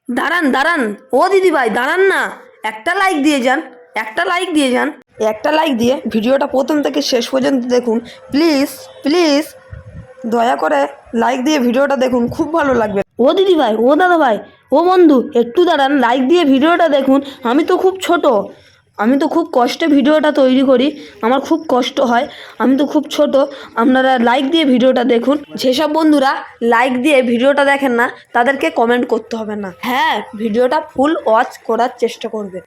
দাঁড়ান দাঁড়ান, ও দিদি ভাই দাঁড়ান না, একটা লাইক দিয়ে যান, একটা লাইক দিয়ে যান, একটা লাইক দিয়ে ভিডিওটা প্রথম থেকে শেষ পর্যন্ত দেখুন প্লিজ, প্লিজ দয়া করে লাইক দিয়ে ভিডিওটা দেখুন, খুব ভালো লাগবে। ও দিদি ভাই, ও দাদা ভাই, ও বন্ধু, একটু দাঁড়ান, লাইক দিয়ে ভিডিওটা দেখুন। আমি তো খুব ছোট, আমি তো খুব কষ্টে ভিডিওটা তৈরি করি, আমার খুব কষ্ট হয়, আমি তো খুব ছোট। আপনারা লাইক দিয়ে ভিডিওটা দেখুন। যেসব বন্ধুরা লাইক দিয়ে ভিডিওটা দেখেন না তাদেরকে কমেন্ট করতে হবে না, হ্যাঁ ভিডিওটা ফুল ওয়াচ করার চেষ্টা করবে।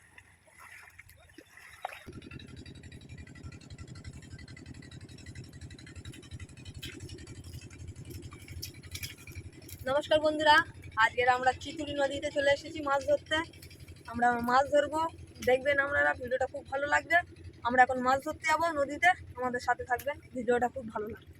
নমস্কার বন্ধুরা, আজকের আমরা চিতুরি নদীতে চলে এসেছি মাছ ধরতে। আমরা মাছ ধরবো, দেখবেন আপনারা, ভিডিওটা খুব ভালো লাগবে। আমরা এখন মাছ ধরতে যাবো নদীতে, আমাদের সাথে থাকবেন, ভিডিওটা খুব ভালো লাগবে।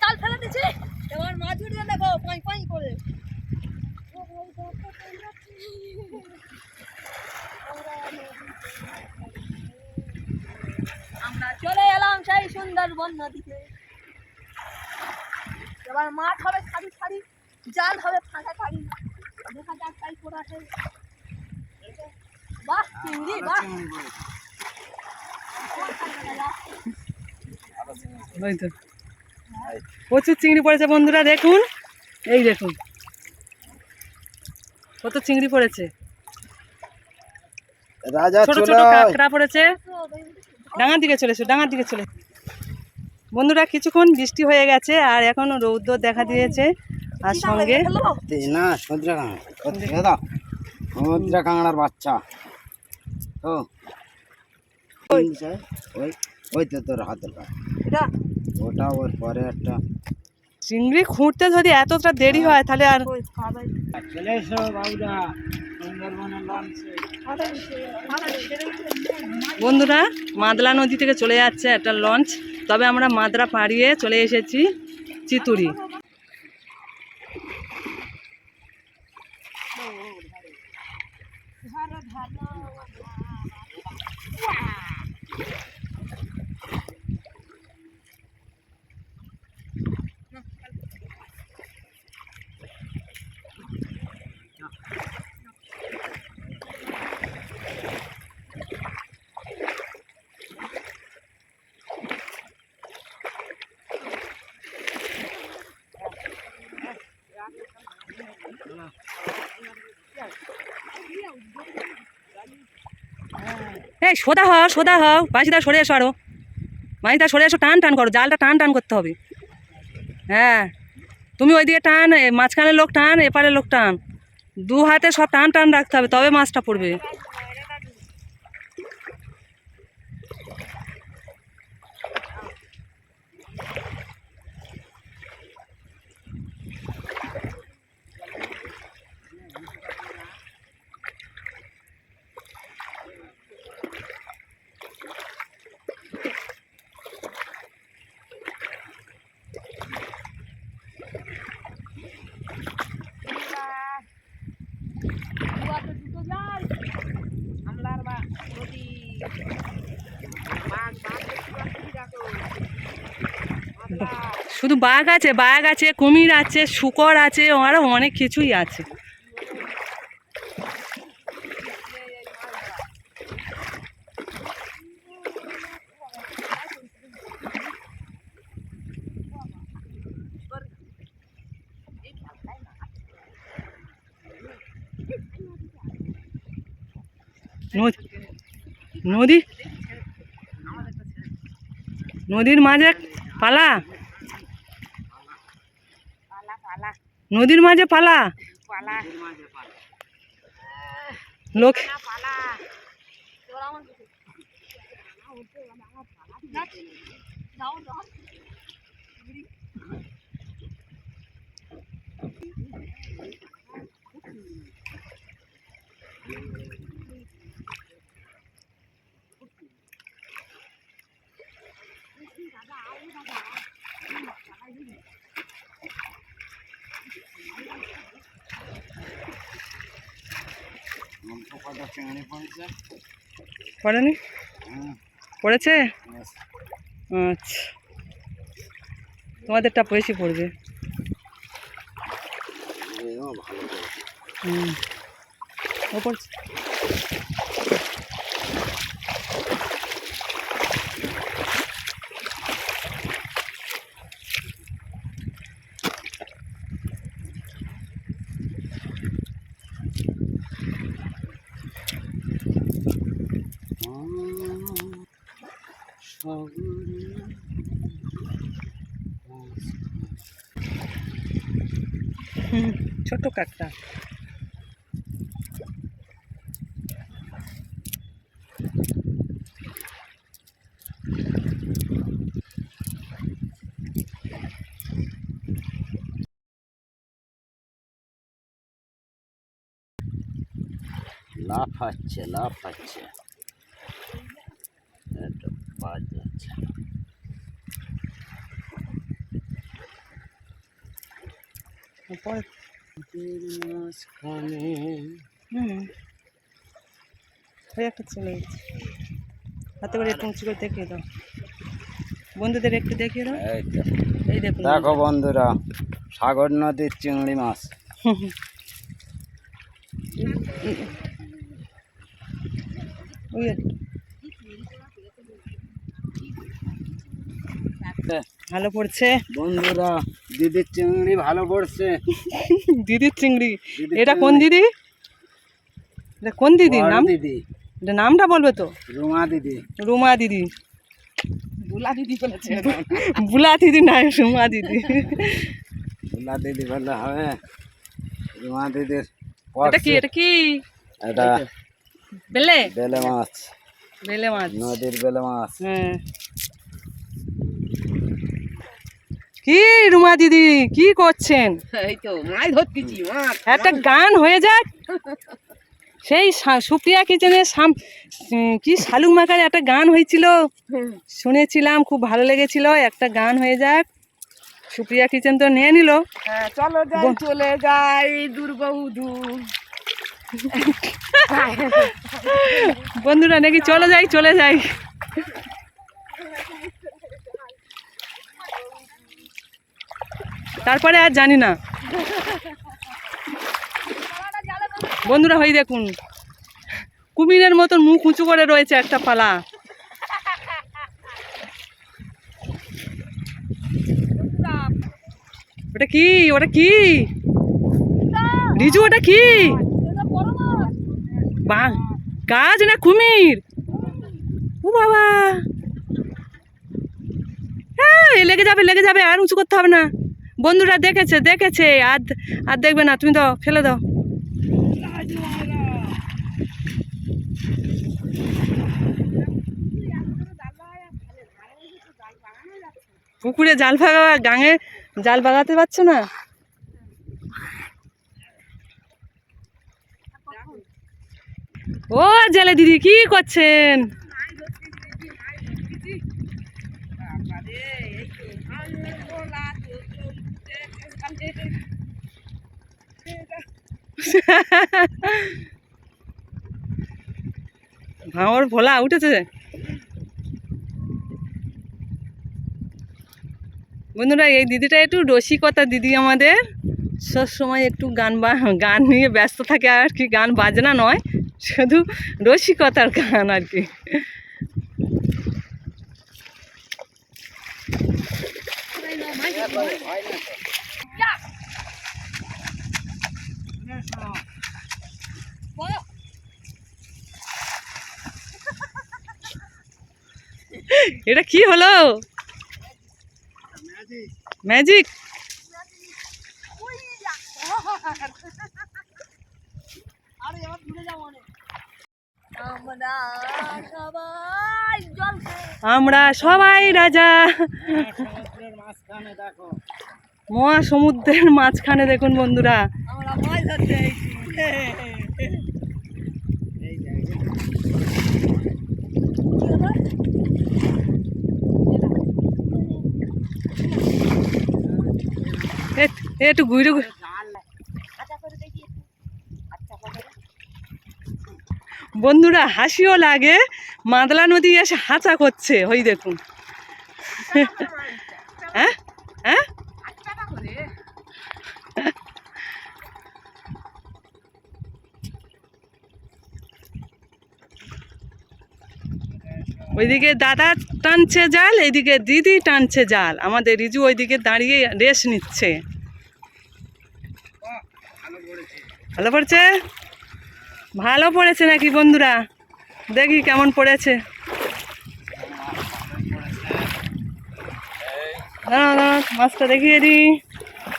জাল ফেলে দিচ্ছি, এবার মাছ উঠে দেখো পাই পাই করে। আমরা চলে এলাম সেই সুন্দরবন নদীতে। এবার মাছ হবে সারি সারি, জাল হবে ফাঁকা ফাঁকি, দেখা যাক তাই পড়াছে। বাহ চিংড়ি, বাহ প্রচুর চিংড়ি পড়েছে বন্ধুরা, দেখুন, এই দেখুন কত চিংড়ি পড়েছে, ছোট ছোট কাঁকড়া পড়েছে। ডাঙার দিকে চলেছে, ডাঙার দিকে চলে বন্ধুরা। কিছুক্ষণ বৃষ্টি হয়ে গেছে আর এখন রৌদ্র দেখা দিয়েছে, আর সঙ্গে না সমুদ্রা কাঁকড়ার বাচ্চা। ও ওই ওই তো তোর হাতের কাছে ওটা, ওর পরে একটা চিংড়ি খুঁড়তে যদি এতটা দেরি হয় তাহলে আর। চলে এসো বাবুরা সুন্দরবনের লঞ্চে। বন্ধুরা মাদলা নদী থেকে চলে যাচ্ছে একটা লঞ্চ, তবে আমরা মাদরা পাড়িয়ে চলে এসেছি চিতুরি। এই সোদা হও, সোদা হও, বাঁশিদা সরে এসো, আরো বাঁশিদা সরে এসো, টান টান করো, জালটা টান টান করতে হবে। হ্যাঁ তুমি ওইদিকে টান, মাঝখানের লোক টান, এপারের লোক টান, দু হাতে সব টান টান রাখতে হবে, তবে মাছটা পড়বে। শুধু বাঘ আছে, বাঘ আছে, কুমির আছে, শূকর আছে, আরও অনেক কিছুই আছে। নদী, নদীর মাঝে পালা, নদীর মাঝে পালা, লোক চিংড়ি পড়ছে। পড়েনি, পড়েছে। আচ্ছা, তোমাদেরটা বেশি পড়বে। হুম, ও পড়ছে। ছোট কাকটা। লাফাচ্ছে লাফাচ্ছে, একটা বাজ যাচ্ছে। মাঝখানে ওই একটা চলে গেছে। হাতে করে একটু উঁচু করে দেখিয়ে দাও, বন্ধুদের একটু দেখিয়ে দাও। এই তো এই দেখুন, দেখো বন্ধুরা, সাগর নদীর চিংড়ি মাছ। ওই একটু ভালো পড়ছে বন্ধুরা, দিদির চিংড়ি ভালো পড়ছে। দিদির চিংড়ি। দিদির এটা কোন চিংড়ি। দিদি? এটা কোন দিদি? বড় নাম, দিদি, এটা নামটা বলবে তো? রুমা দিদি। রুমা দিদি। বুলা দিদি বলেছে। বুলা দিদি না, রুমা দিদি। রুমা দিদি বললে হবে? রুমা দিদির এটা কি? পড়ছে। এটা কি? এটা বেলে, বেলে মাছ, বেলে মাছ। নদীর বেলে মাছ। হ্যাঁ। কি রুমা দিদি কি করছেন? এই তো মাছ ধরতেছি, মাছ। একটা গান হয়ে যাক, সেই সুপ্রিয়া কিচেনের কি শালুক মাখার একটা গান হয়েছিল, শুনেছিলাম, খুব ভালো লেগেছিল। একটা গান হয়ে যাক। সুপ্রিয়া কিচেন তো নিয়ে নিল। হ্যাঁ, চলো যাই, চলে যাই দুর্গবধূ। বন্ধুরা নাকি চলে যাই, চলে যাই। তারপরে আর জানি না। বন্ধুরা হই দেখুন, কুমিরের মতন মুখ উঁচু করে রয়েছে একটা পালা। ওটা কি? ওটা কি রিজু? ওটা কি? গাছ না কুমির? ও বাবা, হ্যাঁ, লেগে যাবে, লেগে যাবে। আর উঁচু করতে হবে না। বন্ধুরা দেখেছে, দেখেছে, আর আর দেখবে না। তুমি দাও, ফেলে দাও। পুকুরে জাল ভাগা, গাঙে জাল বাগাতে পারছো না? ও জেলে দিদি কি করছেন? ভাঙর ভোলা উঠেছে। বন্ধুরা, এই দিদিটা একটু রসিকতা দিদি আমাদের। সব সময় একটু গান নিয়ে ব্যস্ত থাকে, আর কি গান বাজনা নয়, শুধু রসিকতার গান আর কি। এটা কি হলো? ম্যাজিক। আমরা সবাই রাজা। মহাসমুদ্রের মাঝখানে দেখুন বন্ধুরা, একটু ঘুরে বন্ধুরা, হাসিও লাগে। মাদলা নদী এসে হাঁচা করছে, ওই দেখুন। হ্যাঁ হ্যাঁ, ওইদিকে দাদা টানছে জাল, এইদিকে দিদি টানছে জাল। আমাদের রিজু ওইদিকে দাঁড়িয়ে রেস্ট নিচ্ছে। ভালো পড়েছে? ভালো পড়েছে নাকি বন্ধুরা? দেখি কেমন পড়েছে। মাছটা দেখিয়ে দিই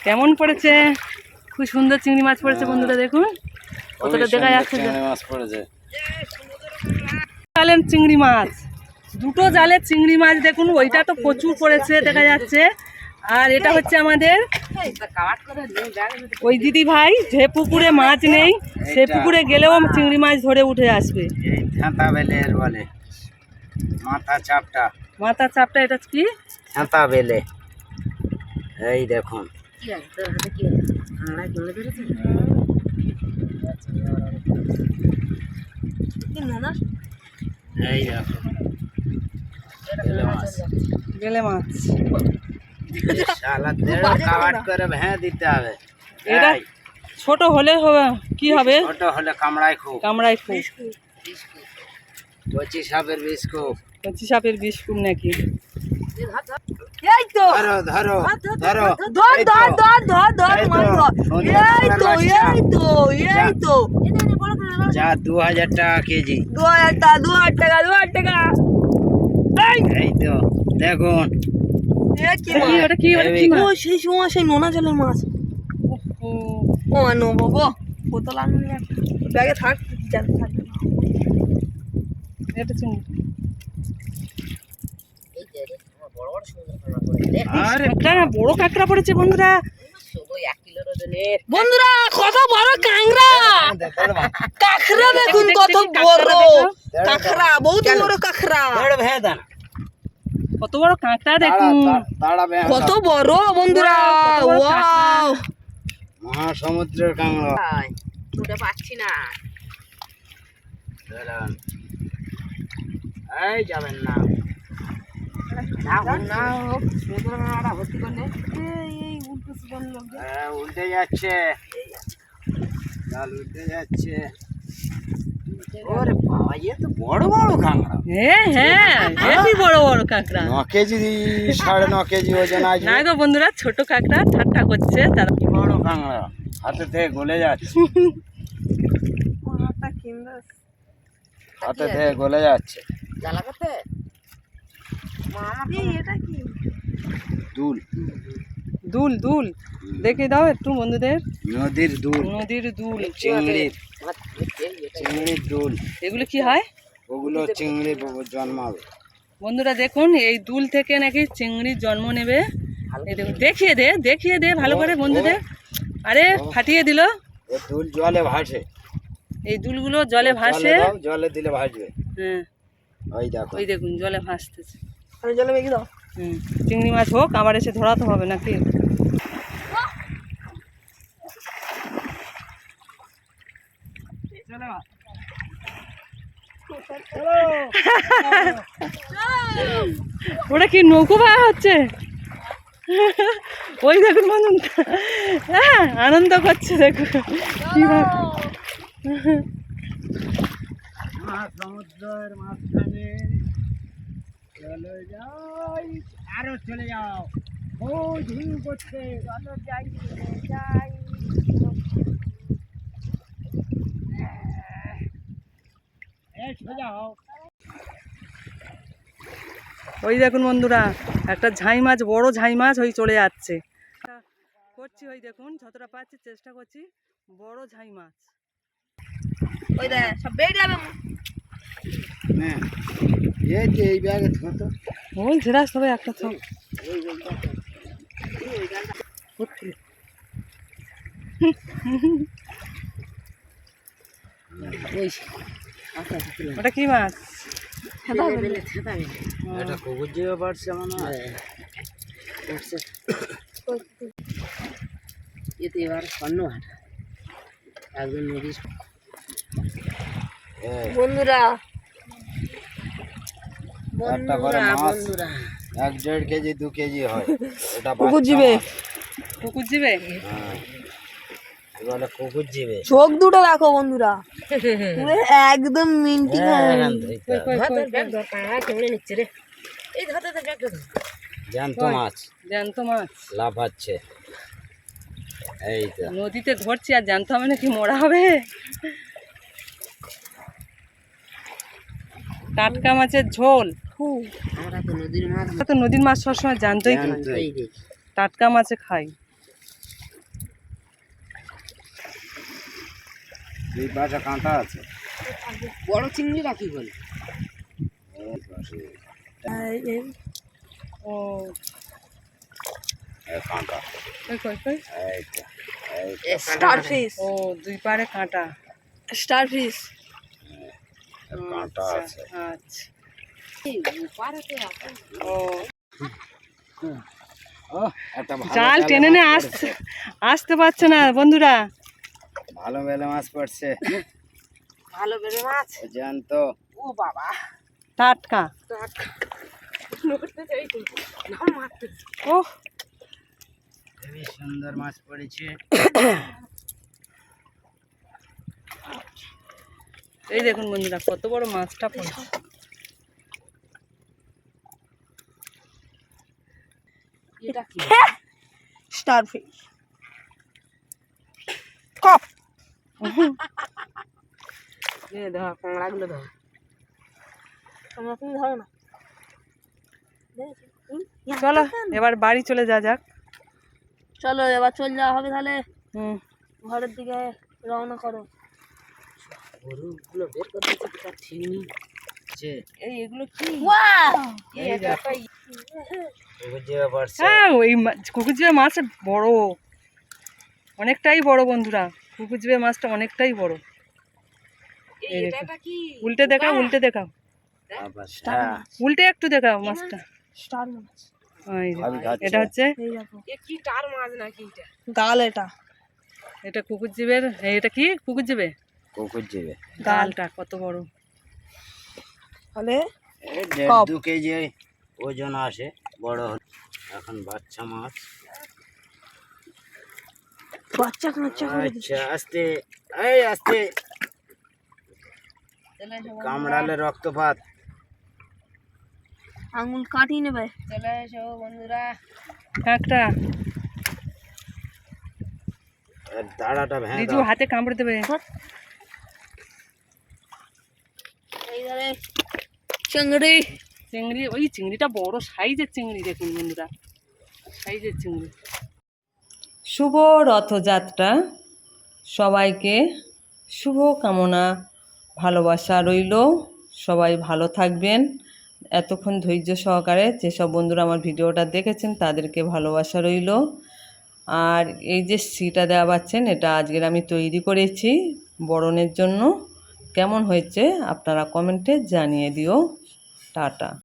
কেমন পড়েছে। খুব সুন্দর চিংড়ি মাছ পড়েছে বন্ধুরা, দেখুন কতটা দেখা যাচ্ছে। জালের চিংড়ি মাছ, দুটো জালের চিংড়ি মাছ দেখুন। ওইটা তো প্রচুর পড়েছে দেখা যাচ্ছে। আর এটা হচ্ছে আমাদের ওই দিদি ভাই, যে পুকুরে মাছ নেই সে পুকুরে গেলেও চিংড়ি মাছ ধরে উঠে আসবে। মাথা চাপটা এটা কি? ছাতা বেলে। এই দেখুন, এই দেখুন গেলে মাছ। শালা দেড় কাট করে ভেঙে দিতে হবে। এটা ছোট হলে কি হবে? ছোট হলে কামড়ায় খুব। কামড়ায় খুব। কচি সাপের বিস্কুট। কচি সাপের বিস্কুট নাকি? এই তো ধরো ধরো ধরো, ধর ধর ধর ধর ধর মাছ ধর। এই তো এই তো এই তো যা 2000 টাকা কেজি। 2000 টাকা 2000 টাকা 2000 টাকা। এই তো দেখুন, ওটা কি? ও সেই সময় সেই নোনা জলের মাছ। ও নো বাবা, বোতল আননি একটা ব্যাগে থাক, জাল থাকবে। এটা চিংড়ি। আরে একটা বড় কাঁকড়া পড়েছে বন্ধুরা। বন্ধুরা কত বড় কাঁকড়া, কাঁকড়া দেখুন কত বড় কাঁকড়া, বহুত বড় কাঁকড়া। কত বড় কাঁকড়া দেখুন, কত বড় বন্ধুরা, ওয়াও। মহাসমুদ্রের কাঁকড়া। ওটা পাচ্ছি না। এই যাবেন না, উল্টে যাচ্ছে, জাল উল্টে যাচ্ছে। ওরে বাবা, এ তো বড় বড় কাঁকড়া। হ্যাঁ হ্যাঁ, হেবি বড় বড় কাঁকড়া। 9 কেজি 9.5 কেজি ওজন আছে। না গো বন্ধুরা, ছোট কাঁকড়া ঠাট্টা করছে তারা। বড় কাঁকড়া হাতে থেকে গলে যাচ্ছে, হাতে থেকে গলে যাচ্ছে। দুল দুল দুল দেখে দাও একটু বন্ধুদের। নদীর দুল, নদীর দুল, চিংড়ির দুল। এগুলো কি হয়? ওগুলো চিংড়ি জন্মাবে বন্ধুরা দেখুন, এই দুল থেকে নাকি চিংড়ির জন্ম নেবে। এই দেখুন, দেখিয়ে দে ভালো করে বন্ধুদের। আরে ফাটিয়ে দিল। ও দুল জলে ভাসে, এই দুলগুলো জলে ভাসে। জলে দিলে ভাসবে। হ্যাঁ, ওই দেখো, ওই দেখুন জলে ভাসতেছে। জলে মেঘে দাও। চিংড়ি মাছ হোক, আবার এসে ধরাতে হবে নাকি? ওটা কি নৌকো ভাড়া হচ্ছে? ওই দেখুন বন্ধু, হ্যাঁ আনন্দ করছে দেখুন কিভাবে। সমুদ্রের মাঝখানে চলে যাই, আরো চলে যাও। ও ঢিউ করছে, চলো যাই যাই। সোজা হও। ওই দেখুন বন্ধুরা, একটা ঝাই মাছ, বড় ঝাই মাছ ওই চলে যাচ্ছে। করছি ওই দেখুন, যতটা পাচ্ছি চেষ্টা করছি, বড় ঝাই মাছ। ওই দেখ সব বেরিয়ে যাবে। হ্যাঁ এই যে এই ব্যাগে থতো ওই ঝেড়াস তবে একটা তো ওটা কি মাছ? এটা কুকুর জিও পারছে মনে হয়। এতে এবার স্বর্ণ হাটা একজন নদী বন্ধুরা একটা করে মাছ 1-1.5 কেজি 2 কেজি হয়। এটা কুকুর জিবে। কুকুর জিবে? হ্যাঁ বলে কুকুর জিবে। চোখ দুটো দেখো বন্ধুরা, পুরো একদম মিন্টি নিচ্ছে রে। এই ধরতে তো ব্যাগ ধর। জ্যান্ত মাছ, জ্যান্ত মাছ লাফাচ্ছে। এই তো নদীতে ধরছি, আর জ্যান্ত হবে নাকি মরা হবে? টাটকা মাছের ঝোল। আমরা তো নদীর মাছ আমরা তো নদীর মাছ সবসময় জ্যান্তই খাই, জ্যান্তই। টাটকা মাছে খাই। দুই পাশে কাঁটা আছে। বড় চিংড়িরা কি বলে? এই পাশে ও এই কাঁটা। কই কই কই? এই তো এই তো স্টারফিশ। ও দুই পারে কাঁটা। স্টারফিশ কাঁটা আছে। আচ্ছা। পাড়াতে ও ও একটা ভালো জাল জালে টেনে মাছ নে পড়েছে। আসতে পারছে না বন্ধুরা। ভালো বেলে মাছ পড়ছে। ভালো বেড়ে মাছ। জ্যান্ত। ও বাবা টাটকা। নড়তে চাইছি না মারতে। ও খুবই সুন্দর মাছ পড়েছে। এই দেখুন বন্ধুরা, কত বড় মাছটা পড়েছে। এটা কি? স্টারফিশ কপ। এ ধর কাঁকড়াগুলো ধর। তোমরা তুমি ধরো না। চলো এবার বাড়ি চলে যাক। চলো এবার চলে যাওয়া হবে, তাহলে হুম, ঘরের দিকে রওনা করো। গরুগুলো বের করতে তার ঠিক নেই। যে এই এগুলো কি? এই দেখো কুকুর জিও পড়ছে। হ্যাঁ ওই কুকুর জিবে মাছ বড়, অনেকটাই বড় বন্ধুরা। কুকুর জিবে মাছটা অনেকটাই বড়। এই দেখো, এটা কি? উল্টে দেখাও, উল্টে দেখাও, আবার হ্যাঁ উল্টে একটু দেখাও মাছটা। স্টার মাছ। এই যে, ভাবি খাচ্ছে। এটা হচ্ছে, এই দেখো এ কি টার মাছ নাকি এটা? গাল এটা। এটা কুকুর জিবের, এটা কি কুকুর জিবে? কুকুর জিবে। গালটা কত বড়। তাহলে এই কপ। 1.5-2 কেজি ওজন আসে বড় হলে। এখন বাচ্চা মাছ। বাচ্চা কাচ্চা করে দিচ্ছে। আচ্ছা আস্তে, এই আস্তে, কামড়ালে রক্তপাত। আঙুল কাটিয়ে নেবে। চলে এসো বন্ধুরা। কাঁকড়া এর দাঁড়াটা ভেঙে রিজু দাও। হাতে কামড়ে দেবে। এই ধরে চিংড়ি। চিংড়ি, ওই চিংড়িটা বড় সাইজের চিংড়ি দেখুন বন্ধুরা, সাইজের চিংড়ি। শুভ রথযাত্রা, সবাইকে শুভ কামনা, ভালোবাসা রইল। সবাই ভালো থাকবেন। এতক্ষণ ধৈর্য সহকারে যেসব বন্ধুরা আমার ভিডিওটা দেখেছেন তাদেরকে ভালোবাসা রইল। আর এই যে সিটা দেওয়া পাচ্ছেন, এটা আজকের আমি তৈরি করেছি বরণের জন্য। কেমন হয়েছে আপনারা কমেন্টে জানিয়ে দিও। টাটা।